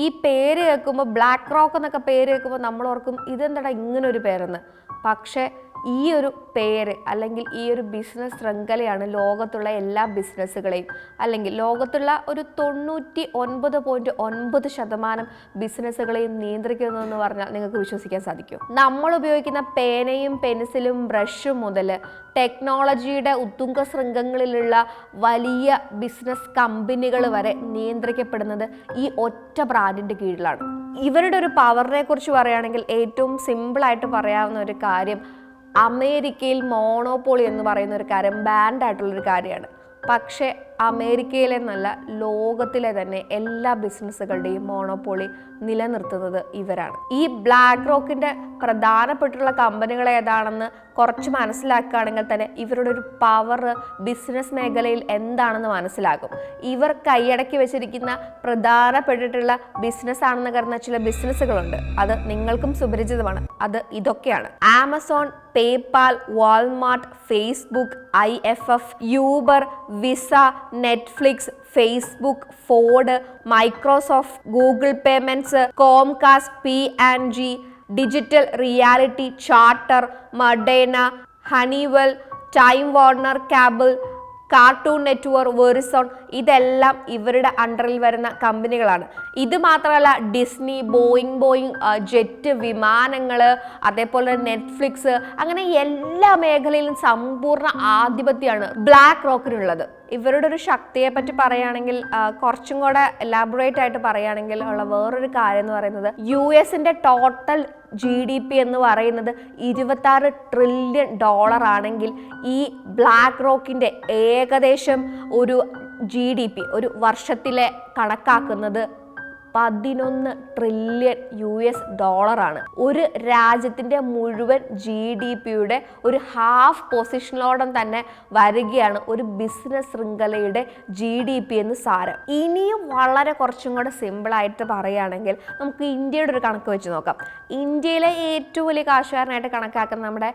ഈ പേര് കേൾക്കുമ്പോൾ ബ്ലാക്ക് റോക്ക് എന്നൊക്കെ പേര് കേൾക്കുമ്പോൾ നമ്മൾ ഓർക്കും ഇതെന്താടാ ഇങ്ങനൊരു പേരെന്ന്. പക്ഷേ ഈ ഒരു പേര് അല്ലെങ്കിൽ ഈ ഒരു ബിസിനസ് ശൃംഖലയാണ് ലോകത്തുള്ള എല്ലാ ബിസിനസ്സുകളെയും അല്ലെങ്കിൽ ലോകത്തുള്ള ഒരു 99.9% ബിസിനസ്സുകളെയും നിയന്ത്രിക്കുന്നതെന്ന് പറഞ്ഞാൽ നിങ്ങൾക്ക് വിശ്വസിക്കാൻ സാധിക്കും. നമ്മൾ ഉപയോഗിക്കുന്ന പേനയും പെൻസിലും ബ്രഷും മുതൽ ടെക്നോളജിയുടെ ഉത്തുംഗ ശൃംഖങ്ങളിലുള്ള വലിയ ബിസിനസ് കമ്പനികൾ വരെ നിയന്ത്രിക്കപ്പെടുന്നത് ഈ ഒറ്റ ബ്രാൻഡിൻ്റെ കീഴിലാണ്. ഇവരുടെ ഒരു പവറിനെ കുറിച്ച് പറയുകയാണെങ്കിൽ ഏറ്റവും സിമ്പിളായിട്ട് പറയാവുന്ന ഒരു കാര്യം അമേരിക്കയിൽ മോണോപോളി എന്ന് പറയുന്ന ഒരു കാര്യം ബാൻഡായിട്ടുള്ളൊരു കാര്യമാണ്. പക്ഷേ അമേരിക്കയിലെ നല്ല ലോകത്തിലെ തന്നെ എല്ലാ ബിസിനസ്സുകളുടെയും മോണോപോളി നിലനിർത്തുന്നത് ഇവരാണ്. ഈ ബ്ലാക്ക് റോക്കിൻ്റെ പ്രധാനപ്പെട്ടുള്ള കമ്പനികൾ ഏതാണെന്ന് കുറച്ച് മനസ്സിലാക്കുകയാണെങ്കിൽ തന്നെ ഇവരുടെ ഒരു പവർ ബിസിനസ് മേഖലയിൽ എന്താണെന്ന് മനസ്സിലാകും. ഇവർ കൈയടക്കി വെച്ചിരിക്കുന്ന പ്രധാനപ്പെട്ടിട്ടുള്ള ബിസിനസ് ആണെന്ന് കരുതുന്ന ചില ബിസിനസ്സുകളുണ്ട്. അത് നിങ്ങൾക്കും സുപരിചിതമാണ്. അത് ഇതൊക്കെയാണ്: Amazon, PayPal, Walmart, Facebook, IFF, Uber, Visa, Netflix, Facebook, Ford, Microsoft, Google payments, Comcast, P&G, Digital Realty, Charter, Moderna, Honeywell, Time Warner Cable, Cartoon Network, Verizon, ഇതെല്ലാം ഇവരുടെ അണ്ടറിൽ വരുന്ന കമ്പനികളാണ്. ഇത് മാത്രമല്ല ഡിസ്നി, ബോയിങ്, ജെറ്റ് വിമാനങ്ങൾ, അതേപോലെ നെറ്റ്ഫ്ലിക്സ്, അങ്ങനെ എല്ലാ മേഖലയിലും സമ്പൂർണ്ണ ആധിപത്യമാണ് ബ്ലാക്ക് റോക്കിനുള്ളത്. ഇവരുടെ ഒരു ശക്തിയെ പറ്റി പറയുകയാണെങ്കിൽ കുറച്ചും കൂടെ എലാബറേറ്റ് ആയിട്ട് പറയുകയാണെങ്കിൽ ഉള്ള വേറൊരു കാര്യം എന്ന് പറയുന്നത് US-ന്റെ ടോട്ടൽ GDP എന്ന് പറയുന്നത് $26 ട്രില്യൺ ആണെങ്കിൽ ഈ ബ്ലാക്ക് റോക്കിൻ്റെ ഏകദേശം ഒരു GDP ഒരു വർഷത്തിലെ കണക്കാക്കുന്നത് 11 ട്രില്യൺ ആണ്. ഒരു രാജ്യത്തിൻ്റെ മുഴുവൻ GDP-യുടെ ഒരു ഹാഫ് പൊസിഷനോളം തന്നെ വരികയാണ് ഒരു ബിസിനസ് ശൃംഖലയുടെ GDP എന്ന് സാരം. ഇനിയും വളരെ കുറച്ചും കൂടെ സിമ്പിളായിട്ട് പറയുകയാണെങ്കിൽ നമുക്ക് ഇന്ത്യയുടെ ഒരു കണക്ക് വെച്ച് നോക്കാം. ഇന്ത്യയിലെ ഏറ്റവും വലിയ കാശുകാരനായിട്ട് കണക്കാക്കുന്ന നമ്മുടെ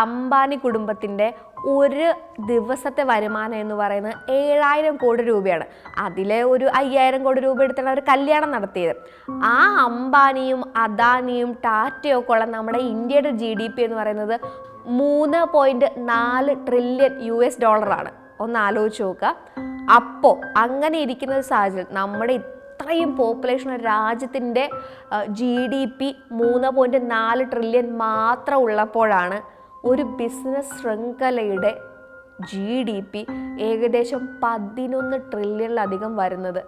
അംബാനി കുടുംബത്തിൻ്റെ ഒരു ദിവസത്തെ വരുമാനം എന്ന് പറയുന്നത് 7000 കോടി രൂപയാണ്. അതിലെ ഒരു 5000 കോടി രൂപ എടുത്താണ് അവർ കല്യാണം നടത്തിയത്. ആ അംബാനിയും അദാനിയും ടാറ്റയും ഒക്കെ ഉള്ള നമ്മുടെ ഇന്ത്യയുടെ GDP എന്ന് പറയുന്നത് $3.4 ട്രില്യൺ ആണ്. ഒന്ന് ആലോചിച്ച് നോക്കുക. അപ്പോൾ അങ്ങനെ ഇരിക്കുന്ന ഒരു സാഹചര്യം നമ്മുടെ ഇത്രയും പോപ്പുലേഷൻ രാജ്യത്തിൻ്റെ GDP 3.4 ട്രില്യൺ മാത്രം ഉള്ളപ്പോഴാണ് ഒരു ബിസിനസ് ശൃംഖലയുടെ GDP ഏകദേശം 11 ട്രില്യണിലധികം വരുന്നത്.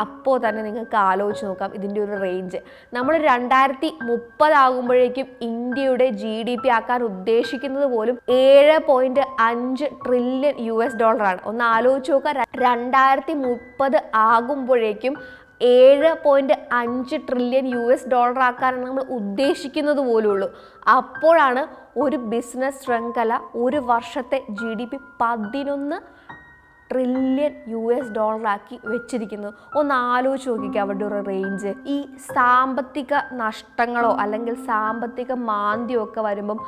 അപ്പോൾ തന്നെ നിങ്ങൾക്ക് ആലോചിച്ച് നോക്കാം ഇതിൻ്റെ ഒരു റേഞ്ച്. നമ്മൾ 2030 ആകുമ്പോഴേക്കും ഇന്ത്യയുടെ GDP ആക്കാൻ ഉദ്ദേശിക്കുന്നത് പോലും $7.5 ട്രില്യൺ ആണ്. ഒന്ന് ആലോചിച്ച് നോക്കാം. 2030 ആകുമ്പോഴേക്കും $7.5 ട്രില്യൺ ആക്കാനാണ് നമ്മൾ ഉദ്ദേശിക്കുന്നത് പോലുള്ളൂ. അപ്പോഴാണ് ഒരു ബിസിനസ് ശൃംഖല ഒരു വർഷത്തെ GDP 11 ട്രില്യൺ ആക്കി വെച്ചിരിക്കുന്നത്. ഒന്ന് ആലോചിച്ച് നോക്കിക്കുക അവരുടെ ഒരു റേഞ്ച്. ഈ സാമ്പത്തിക നഷ്ടങ്ങളോ അല്ലെങ്കിൽ സാമ്പത്തിക മാന്ദ്യമോ ഒക്കെ വരുമ്പം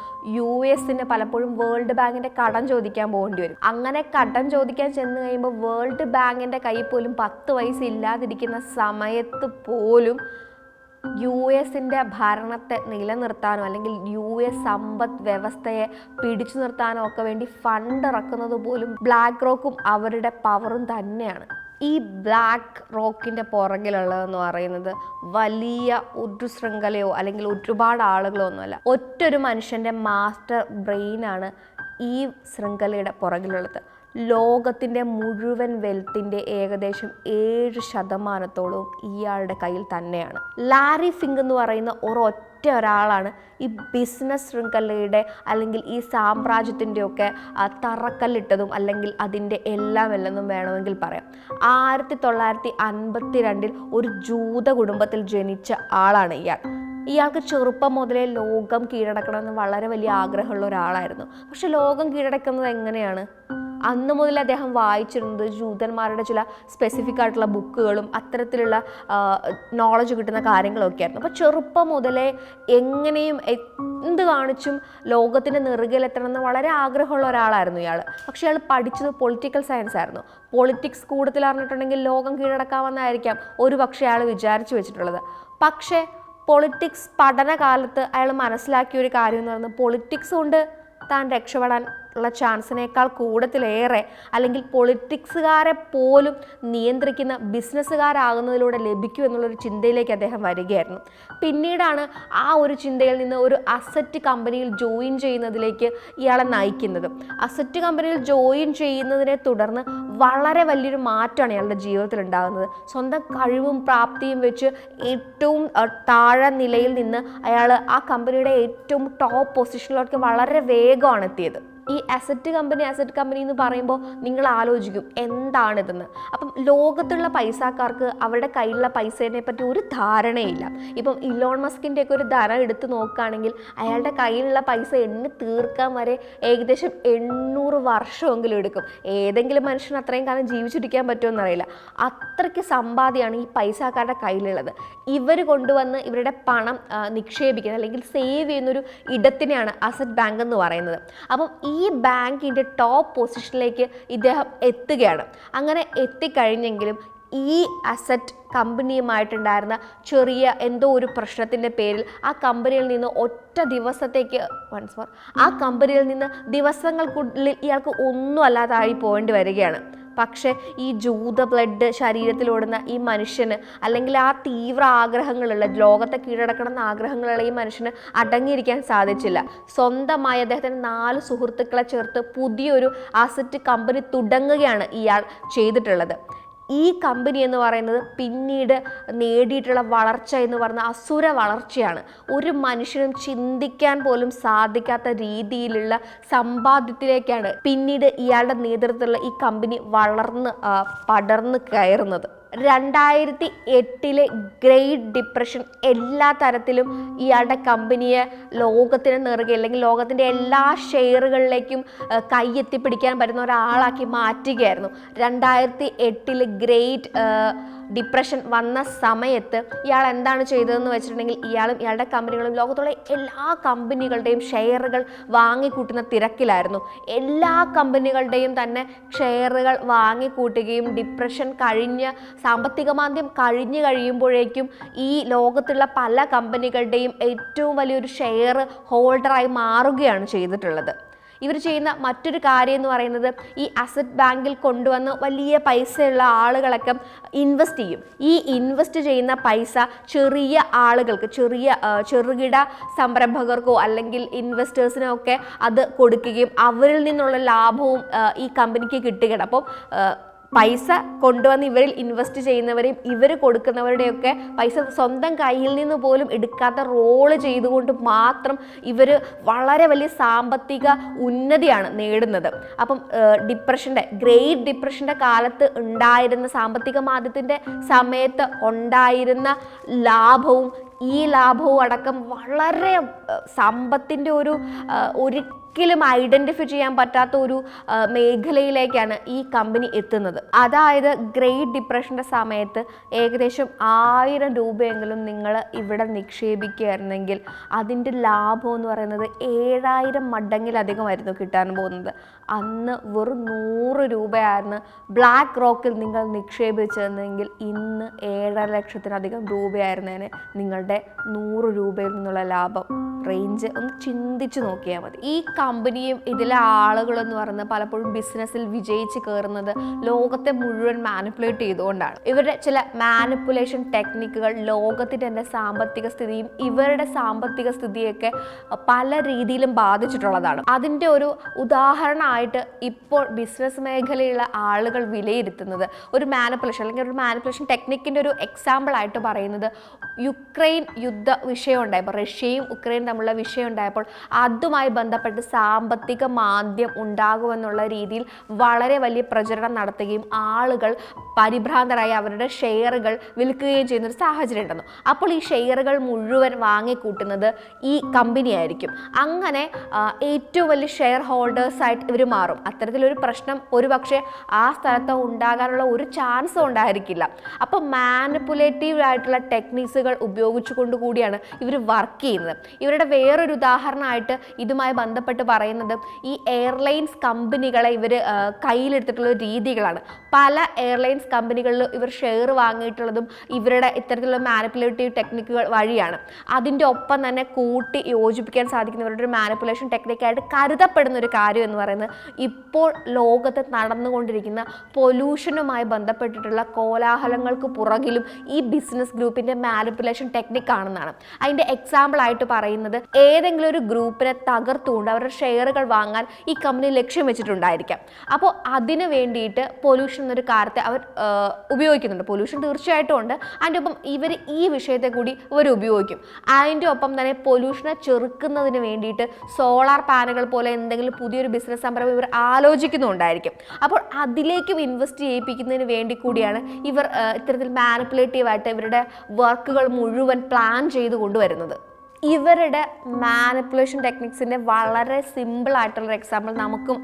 US-ന് പലപ്പോഴും വേൾഡ് ബാങ്കിൻ്റെ കടം ചോദിക്കാൻ പോകേണ്ടി വരും. അങ്ങനെ കടം ചോദിക്കാൻ ചെന്ന് കഴിയുമ്പോൾ വേൾഡ് ബാങ്കിൻ്റെ കയ്യിൽ പോലും 10 പൈസ ഇല്ലാതിരിക്കുന്ന സമയത്ത് പോലും US-ന്റെ ഭരണത്തെ നിലനിർത്താനോ അല്ലെങ്കിൽ US സമ്പദ് വ്യവസ്ഥയെ പിടിച്ചു നിർത്താനോ ഒക്കെ വേണ്ടി ഫണ്ട് ഇറക്കുന്നത് പോലും ബ്ലാക്ക് റോക്കും അവരുടെ പവറും തന്നെയാണ്. ഈ ബ്ലാക്ക് റോക്കിൻ്റെ പുറകിലുള്ളതെന്ന് പറയുന്നത് വലിയ ഒരു ശൃംഖലയോ അല്ലെങ്കിൽ ഒരുപാട് ആളുകളോ ഒന്നുമല്ല. ഒറ്റൊരു മനുഷ്യൻ്റെ മാസ്റ്റർ ബ്രെയിനാണ് ഈ ശൃംഖലയുടെ പുറകിലുള്ളത്. ലോകത്തിൻ്റെ മുഴുവൻ വെൽത്തിൻ്റെ ഏകദേശം 7% ഇയാളുടെ കയ്യിൽ തന്നെയാണ്. ലാരി ഫിങ്ക് എന്ന് പറയുന്ന ഒരാളാണ് ഈ ബിസിനസ് ശൃംഖലയുടെ അല്ലെങ്കിൽ ഈ സാമ്രാജ്യത്തിൻ്റെയൊക്കെ തറക്കല്ലിട്ടതും അല്ലെങ്കിൽ അതിൻ്റെ എല്ലാം വേണമെങ്കിൽ പറയാം. 1952 ഒരു ജൂത കുടുംബത്തിൽ ജനിച്ച ആളാണ് ഇയാൾ. ഇയാൾക്ക് ചെറുപ്പം മുതലേ ലോകം കീഴടക്കണമെന്ന് വളരെ വലിയ ആഗ്രഹമുള്ള ഒരാളായിരുന്നു. പക്ഷെ ലോകം കീഴടക്കുന്നത് എങ്ങനെയാണ്? അന്ന് മുതൽ അദ്ദേഹം വായിച്ചിരുന്നത് ജൂതന്മാരുടെ ചില സ്പെസിഫിക് ആയിട്ടുള്ള ബുക്കുകളും അത്തരത്തിലുള്ള നോളജ് കിട്ടുന്ന കാര്യങ്ങളൊക്കെ ആയിരുന്നു. അപ്പോൾ ചെറുപ്പം മുതലേ എങ്ങനെയും എന്ത് കാണിച്ചും ലോകത്തിൻ്റെ നെറുകയിലെത്തണം എന്ന് വളരെ ആഗ്രഹമുള്ള ഒരാളായിരുന്നു ഇയാൾ. പക്ഷേ അയാൾ പഠിച്ചത് പൊളിറ്റിക്കൽ സയൻസ് ആയിരുന്നു. പൊളിറ്റിക്സ് കൂടുതൽ അറിഞ്ഞിട്ടുണ്ടെങ്കിൽ ലോകം കീഴടക്കാമെന്നായിരിക്കാം ഒരു പക്ഷേ അയാൾ വിചാരിച്ചു വെച്ചിട്ടുള്ളത്. പക്ഷേ പൊളിറ്റിക്സ് പഠനകാലത്ത് അയാൾ മനസ്സിലാക്കിയ ഒരു കാര്യം എന്ന് പറയുന്നത് പൊളിറ്റിക്സ് കൊണ്ട് താൻ രക്ഷപ്പെടാൻ ഉള്ള ചാൻസിനേക്കാൾ കൂടുതലേറെ, അല്ലെങ്കിൽ പൊളിറ്റിക്സുകാരെ പോലും നിയന്ത്രിക്കുന്ന ബിസിനസ്സുകാരാകുന്നതിലൂടെ ലഭിക്കൂ എന്നുള്ളൊരു ചിന്തയിലേക്ക് അദ്ദേഹം വരികയായിരുന്നു. പിന്നീടാണ് ആ ഒരു ചിന്തയിൽ നിന്ന് ഒരു അസറ്റ് കമ്പനിയിൽ ജോയിൻ ചെയ്യുന്നതിലേക്ക് ഇയാളെ നയിക്കുന്നത്. അസറ്റ് കമ്പനിയിൽ ജോയിൻ ചെയ്യുന്നതിനെ തുടർന്ന് വളരെ വലിയൊരു മാറ്റമാണ് ഇയാളുടെ ജീവിതത്തിൽ ഉണ്ടാകുന്നത്. സ്വന്തം കഴിവും പ്രാപ്തിയും വെച്ച് ഏറ്റവും താഴെ നിലയിൽ നിന്ന് അയാൾ ആ കമ്പനിയുടെ ഏറ്റവും ടോപ്പ് പൊസിഷനിലേക്ക് വളരെ വേഗമാണ് എത്തിയത്. ഈ അസറ്റ് കമ്പനി എന്ന് പറയുമ്പോൾ നിങ്ങൾ ആലോചിക്കും എന്താണിതെന്ന്. അപ്പം ലോകത്തുള്ള പൈസക്കാർക്ക് അവരുടെ കയ്യിലുള്ള പൈസേനെ പറ്റി ഒരു ധാരണയില്ല. ഇപ്പം ഇലോൺ മസ്കിൻ്റെ ഒക്കെ ഒരു ധനം എടുത്ത് നോക്കുകയാണെങ്കിൽ അയാളുടെ കയ്യിലുള്ള പൈസ എണ്ണി തീർക്കാൻ വരെ ഏകദേശം 800 വർഷമെങ്കിലും എടുക്കും. ഏതെങ്കിലും മനുഷ്യന് അത്രയും കാലം ജീവിച്ചിരിക്കാൻ പറ്റുമെന്ന് അറിയില്ല. അത്രയ്ക്ക് സമ്പാദ്യമാണ് ഈ പൈസക്കാരുടെ കയ്യിലുള്ളത്. ഇവർ കൊണ്ടുവന്ന് ഇവരുടെ പണം നിക്ഷേപിക്കുന്നത് അല്ലെങ്കിൽ സേവ് ചെയ്യുന്നൊരു ഇടത്തിനെയാണ് അസറ്റ് ബാങ്ക് എന്ന് പറയുന്നത്. അപ്പം ഈ ബാങ്കിൻ്റെ ടോപ്പ് പൊസിഷനിലേക്ക് ഇദ്ദേഹം എത്തുകയാണ്. അങ്ങനെ എത്തിക്കഴിഞ്ഞെങ്കിലും ഈ അസറ്റ് കമ്പനിയുമായിട്ടുണ്ടായിരുന്ന ചെറിയ എന്തോ ഒരു പ്രശ്നത്തിൻ്റെ പേരിൽ ആ കമ്പനിയിൽ നിന്ന് ഒറ്റ ദിവസത്തേക്ക് ആ കമ്പനിയിൽ നിന്ന് ദിവസങ്ങൾക്കുള്ളിൽ ഇയാൾക്ക് ഒന്നും അല്ലാതായി പോകേണ്ടി വരികയാണ്. പക്ഷേ ഈ ജൂത ബ്ലഡ് ശരീരത്തിലോടുന്ന ഈ മനുഷ്യന്, അല്ലെങ്കിൽ ആ തീവ്ര ആഗ്രഹങ്ങളുള്ള ലോകത്തെ കീഴടക്കണം എന്ന ആഗ്രഹങ്ങളുള്ള ഈ മനുഷ്യന് അടങ്ങിയിരിക്കാൻ സാധിച്ചില്ല. സ്വന്തമായി അദ്ദേഹത്തിന് 4 സുഹൃത്തുക്കളെ ചേർത്ത് പുതിയൊരു അസറ്റ് കമ്പനി തുടങ്ങുകയാണ് ഇയാൾ ചെയ്തിട്ടുള്ളത്. ഈ കമ്പനി എന്ന് പറയുന്നത് പിന്നീട് നേടിയിട്ടുള്ള വളർച്ച എന്ന് പറയുന്ന അസുര വളർച്ചയാണ്. ഒരു മനുഷ്യനും ചിന്തിക്കാൻ പോലും സാധിക്കാത്ത രീതിയിലുള്ള സമ്പാദ്യത്തിലേക്കാണ് പിന്നീട് ഇയാളുടെ നേതൃത്വത്തിലുള്ള ഈ കമ്പനി പടർന്ന് കയറുന്നത്. 2008 ഗ്രേറ്റ് ഡിപ്രഷൻ എല്ലാ തരത്തിലും ഇയാളുടെ കമ്പനിയെ ലോകത്തിന് നെറുകെ, അല്ലെങ്കിൽ ലോകത്തിൻ്റെ എല്ലാ ഷെയറുകളിലേക്കും കൈയെത്തിപ്പിടിക്കാൻ പറ്റുന്ന ഒരാളാക്കി മാറ്റുകയായിരുന്നു. 2008 ഗ്രേറ്റ് ഡിപ്രഷൻ വന്ന സമയത്ത് ഇയാൾ എന്താണ് ചെയ്തതെന്ന് വെച്ചിട്ടുണ്ടെങ്കിൽ ഇയാളുടെ കമ്പനികളും ലോകത്തുള്ള എല്ലാ കമ്പനികളുടെയും ഷെയറുകൾ വാങ്ങിക്കൂട്ടുന്ന തിരക്കിലായിരുന്നു. എല്ലാ കമ്പനികളുടെയും തന്നെ ഷെയറുകൾ വാങ്ങിക്കൂട്ടുകയും ഡിപ്രഷൻ സാമ്പത്തിക മാന്ദ്യം കഴിഞ്ഞു കഴിയുമ്പോഴേക്കും ഈ ലോകത്തുള്ള പല കമ്പനികളുടെയും ഏറ്റവും വലിയൊരു ഷെയർ ഹോൾഡറായി മാറുകയാണ് ചെയ്തിട്ടുള്ളത്. ഇവർ ചെയ്യുന്ന മറ്റൊരു കാര്യം എന്ന് പറയുന്നത് ഈ അസറ്റ് ബാങ്കിൽ കൊണ്ടുവന്ന് വലിയ പൈസയുള്ള ആളുകളൊക്കെ ഇൻവെസ്റ്റ് ചെയ്യും. ഈ ഇൻവെസ്റ്റ് ചെയ്യുന്ന പൈസ ചെറിയ ആളുകൾക്ക്, ചെറുകിട സംരംഭകർക്കോ അല്ലെങ്കിൽ ഇൻവെസ്റ്റേഴ്സിനോ ഒക്കെ അത് കൊടുക്കുകയും അവരിൽ നിന്നുള്ള ലാഭവും ഈ കമ്പനിക്ക് കിട്ടുകയാണ്. അപ്പോൾ പൈസ കൊണ്ടുവന്ന് ഇവരിൽ ഇൻവെസ്റ്റ് ചെയ്യുന്നവരെയും ഇവർ കൊടുക്കുന്നവരുടെയൊക്കെ പൈസ സ്വന്തം കയ്യിൽ നിന്ന് പോലും എടുക്കാത്ത റോള് ചെയ്തുകൊണ്ട് മാത്രം ഇവർ വളരെ വലിയ സാമ്പത്തിക ഉന്നതിയാണ് നേടുന്നത്. അപ്പം ഗ്രേറ്റ് ഡിപ്രഷൻ്റെ കാലത്ത് ഉണ്ടായിരുന്ന സാമ്പത്തിക മാന്ദ്യത്തിൻ്റെ സമയത്ത് ഉണ്ടായിരുന്ന ലാഭവും ഈ ലാഭവും അടക്കം വളരെ സമ്പത്തിൻ്റെ ഒരിക്കലും ഐഡൻറ്റിഫൈ ചെയ്യാൻ പറ്റാത്ത ഒരു മേഖലയിലേക്കാണ് ഈ കമ്പനി എത്തുന്നത്. അതായത് ഗ്രേറ്റ് ഡിപ്രഷൻ്റെ സമയത്ത് ഏകദേശം 1000 രൂപയെങ്കിലും നിങ്ങൾ ഇവിടെ നിക്ഷേപിക്കുകയായിരുന്നെങ്കിൽ അതിൻ്റെ ലാഭം എന്ന് പറയുന്നത് 7000 മടങ്ങിലധികമായിരുന്നു കിട്ടാൻ പോകുന്നത്. അന്ന് വെറും 100 രൂപയായിരുന്നു ബ്ലാക്ക് റോക്കിൽ നിങ്ങൾ നിക്ഷേപിച്ചതെങ്കിൽ ഇന്ന് 7.5 ലക്ഷത്തിലധികം രൂപയായിരുന്നേനെ നിങ്ങളുടെ 100 രൂപയിൽ നിന്നുള്ള ലാഭം. റേഞ്ച് ഒന്ന് ചിന്തിച്ച് നോക്കിയാൽ മതി. ഈ കമ്പനിയും ഇതിലെ ആളുകളെന്ന് പറയുന്നത് പലപ്പോഴും ബിസിനസ്സിൽ വിജയിച്ച് കയറുന്നത് ലോകത്തെ മുഴുവൻ മാനിപ്പുലേറ്റ് ചെയ്തുകൊണ്ടാണ്. ഇവരുടെ ചില മാനിപ്പുലേഷൻ ടെക്നിക്കുകൾ ലോകത്തിൻ്റെ തന്നെ സാമ്പത്തിക സ്ഥിതിയും ഇവരുടെ സാമ്പത്തിക സ്ഥിതിയൊക്കെ പല രീതിയിലും ബാധിച്ചിട്ടുള്ളതാണ്. അതിൻ്റെ ഒരു ഉദാഹരണമായിട്ട് ഇപ്പോൾ ബിസിനസ് മേഖലയിലുള്ള ആളുകൾ വിലയിരുത്തുന്നത് ഒരു മാനിപ്പുലേഷൻ അല്ലെങ്കിൽ ഒരു മാനിപ്പുലേഷൻ ടെക്നിക്കിൻ്റെ ഒരു എക്സാമ്പിൾ ആയിട്ട് പറയുന്നത് യുക്രൈൻ യുദ്ധ വിഷയം ഉണ്ടായപ്പോൾ റഷ്യയും ഉക്രൈനും എന്നെല്ലാമുള്ള വിഷയം ഉണ്ടായപ്പോൾ അതുമായി ബന്ധപ്പെട്ട് സാമ്പത്തിക മാന്ദ്യം ഉണ്ടാകുമെന്നുള്ള രീതിയിൽ വളരെ വലിയ പ്രചരണം നടത്തുകയും ആളുകൾ പരിഭ്രാന്തരായി അവരുടെ ഷെയറുകൾ വിൽക്കുകയും ചെയ്യുന്ന ഒരു സാഹചര്യം ഉണ്ടെന്നു. അപ്പോൾ ഈ ഷെയറുകൾ മുഴുവൻ വാങ്ങിക്കൂട്ടുന്നത് ഈ കമ്പനി ആയിരിക്കും. അങ്ങനെ ഏറ്റവും വലിയ ഷെയർ ഹോൾഡേഴ്സായിട്ട് ഇവർ മാറും. അത്തരത്തിലൊരു പ്രശ്നം ഒരുപക്ഷെ ആ സ്ഥലത്ത് ഉണ്ടാകാനുള്ള ഒരു ചാൻസും ഉണ്ടായിരിക്കില്ല. അപ്പോൾ മാനിപ്പുലേറ്റീവ് ആയിട്ടുള്ള ടെക്നിക്സുകൾ ഉപയോഗിച്ചുകൊണ്ട് കൂടിയാണ് ഇവർ വർക്ക് ചെയ്യുന്നത്. ഇവരുടെ വേറൊരു ഉദാഹരണമായിട്ട് ഇതുമായി ബന്ധപ്പെട്ട് പറയുന്നത് ഈ എയർലൈൻസ് കമ്പനികളെ ഇവർ കയ്യിലെടുത്തിട്ടുള്ള രീതികളാണ്. പല എയർലൈൻസ് കമ്പനികളിൽ ഇവർ ഷെയർ വാങ്ങിയിട്ടുള്ളതും ഇവരുടെ ഇത്തരത്തിലുള്ള മാനിപ്പുലേറ്റീവ് ടെക്നിക്കുകൾ വഴിയാണ്. അതിൻ്റെ ഒപ്പം തന്നെ കൂട്ടി യോജിപ്പിക്കാൻ സാധിക്കുന്നവരുടെ ഒരു മാനിപ്പുലേഷൻ ടെക്നിക്കായിട്ട് കരുതപ്പെടുന്ന ഒരു കാര്യം എന്ന് പറയുന്നത് ഇപ്പോൾ ലോകത്ത് നടന്നുകൊണ്ടിരിക്കുന്ന പൊല്യൂഷനുമായി ബന്ധപ്പെട്ടിട്ടുള്ള കോലാഹലങ്ങൾക്ക് പുറകിലും ഈ ബിസിനസ് ഗ്രൂപ്പിൻ്റെ മാനിപ്പുലേഷൻ ടെക്നിക് ആണെന്നാണ്. അതിൻ്റെ എക്സാമ്പിൾ ആയിട്ട് പറയുന്നത് ഏതെങ്കിലും ഒരു ഗ്രൂപ്പിനെ തകർത്തുകൊണ്ട് അവരുടെ ഷെയറുകൾ വാങ്ങാൻ ഈ കമ്പനി ലക്ഷ്യം വെച്ചിട്ടുണ്ടായിരിക്കാം. അപ്പോൾ അതിന് വേണ്ടിയിട്ട് പൊല്യൂഷൻ എന്നൊരു കാര്യത്തെ അവർ ഉപയോഗിക്കുന്നുണ്ട്. പൊല്യൂഷൻ തീർച്ചയായിട്ടും ഉണ്ട്. അതിൻ്റെ ഒപ്പം ഇവർ ഈ വിഷയത്തെ കൂടി ഇവർ ഉപയോഗിക്കും. അതിൻ്റെ ഒപ്പം തന്നെ പൊല്യൂഷനെ ചെറുക്കുന്നതിന് വേണ്ടിയിട്ട് സോളാർ പാനലുകൾ പോലെ എന്തെങ്കിലും പുതിയൊരു ബിസിനസ് സംരംഭം ഇവർ ആലോചിക്കുന്നുണ്ടായിരിക്കും. അപ്പോൾ അതിലേക്കും ഇൻവെസ്റ്റ് ചെയ്യിപ്പിക്കുന്നതിന് വേണ്ടി കൂടിയാണ് ഇവർ ഇത്തരത്തിൽ മാനിപ്പുലേറ്റീവായിട്ട് ഇവരുടെ വർക്കുകൾ മുഴുവൻ പ്ലാൻ ചെയ്ത് കൊണ്ടുവരുന്നത്. ഇവരുടെ മാനിപ്പുലേഷൻ ടെക്നിക്സിൻ്റെ വളരെ സിമ്പിളായിട്ടുള്ളൊരു എക്സാമ്പിൾ നമുക്കും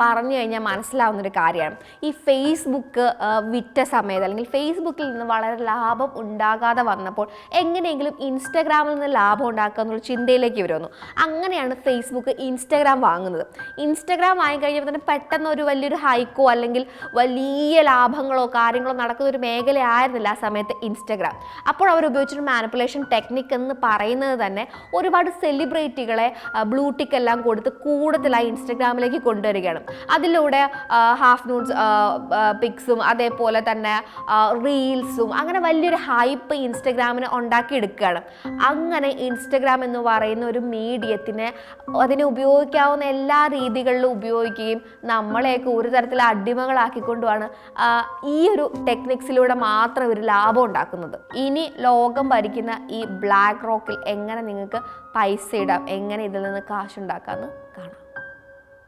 പറഞ്ഞു കഴിഞ്ഞാൽ മനസ്സിലാവുന്നൊരു കാര്യമാണ്. ഈ ഫേസ്ബുക്ക് വിറ്റ സമയത്ത് അല്ലെങ്കിൽ ഫേസ്ബുക്കിൽ നിന്ന് വളരെ ലാഭം ഉണ്ടാകാതെ വന്നപ്പോൾ എങ്ങനെയെങ്കിലും ഇൻസ്റ്റഗ്രാമിൽ നിന്ന് ലാഭം ഉണ്ടാക്കുക എന്നുള്ള ചിന്തയിലേക്ക് ഇവർ വന്നു. അങ്ങനെയാണ് ഫേസ്ബുക്ക് ഇൻസ്റ്റഗ്രാം വാങ്ങുന്നത്. ഇൻസ്റ്റഗ്രാം വാങ്ങിക്കഴിഞ്ഞപ്പോൾ തന്നെ പെട്ടെന്ന് ഒരു വലിയൊരു ഹൈക്കോ അല്ലെങ്കിൽ വലിയ ലാഭങ്ങളോ കാര്യങ്ങളോ നടക്കുന്ന ഒരു മേഖലയായിരുന്നില്ല ആ സമയത്ത് ഇൻസ്റ്റഗ്രാം. അപ്പോൾ അവർ ഉപയോഗിച്ചൊരു മാനിപ്പുലേഷൻ ടെക്നിക്ക് എന്ന് പറയുന്നത് തന്നെ ഒരുപാട് സെലിബ്രിറ്റികളെ ബ്ലൂടിക്ക് എല്ലാം കൊടുത്ത് കൂടുതലായി ഇൻസ്റ്റഗ്രാമിലേക്ക് കൊണ്ടുവരികയാണ്. അതിലൂടെ ഹാഫ് ന്യൂഡ്സ് പിക്സും അതേപോലെ തന്നെ റീൽസും അങ്ങനെ വലിയൊരു ഹൈപ്പ് ഇൻസ്റ്റഗ്രാമിന് ഉണ്ടാക്കിയെടുക്കുകയാണ്. അങ്ങനെ ഇൻസ്റ്റഗ്രാം എന്ന് പറയുന്ന ഒരു മീഡിയത്തിനെ അതിനെ ഉപയോഗിക്കാവുന്ന എല്ലാ രീതികളിലും ഉപയോഗിക്കുകയും നമ്മളെയൊക്കെ ഒരു തരത്തിൽ അടിമകളാക്കിക്കൊണ്ടുമാണ് ഈ ഒരു ടെക്നിക്സിലൂടെ മാത്രം ഒരു ലാഭം ഉണ്ടാക്കുന്നത്. ഇനി ലോകം ഭരിക്കുന്ന ഈ ബ്ലാക്ക് റോക്കിൽ എങ്ങനെ നിങ്ങൾക്ക് പൈസ ഇടാം, എങ്ങനെ ഇതിൽ നിന്ന് കാശുണ്ടാക്കാമെന്ന് കാണാം.